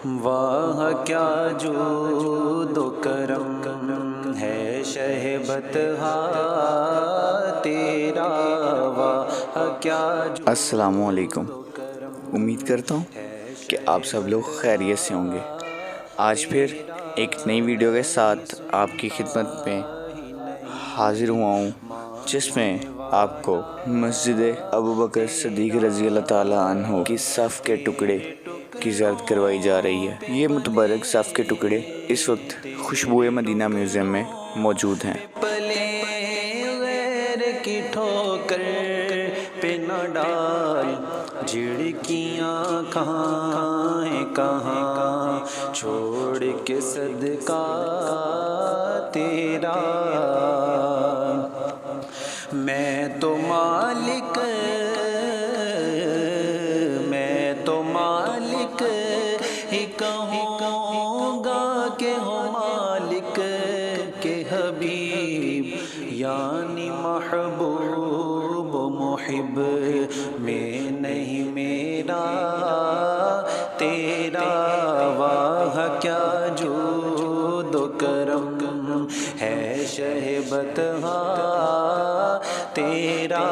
واہ کیا جود و کرم ہے شہبت تیرا، واہ کیا جود۔ السلام علیکم، امید کرتا ہوں کہ آپ سب لوگ خیریت سے ہوں گے۔ آج پھر ایک نئی ویڈیو کے ساتھ آپ کی خدمت میں حاضر ہوا ہوں، جس میں آپ کو مسجد ابوبکر صدیق رضی اللہ تعالیٰ عنہ کی صف کے ٹکڑے کی زیارت کروائی جا رہی ہے۔ یہ متبرک صف کے ٹکڑے اس وقت خوشبوئے مدینہ میوزیم میں موجود ہیں۔ پلے غیر کی ٹھوکر پہ نہ ڈال، جھڑکیاں کہاں ہیں کہاں چھوڑ کے صدقہ تیرا، میں تو مالک ہی کہوں گا کہ ہو مالک کے حبیب، یعنی محبوب و محب میں نہیں میرا تیرا، واہ کیا جود و کرم ہے شہبت تیرا،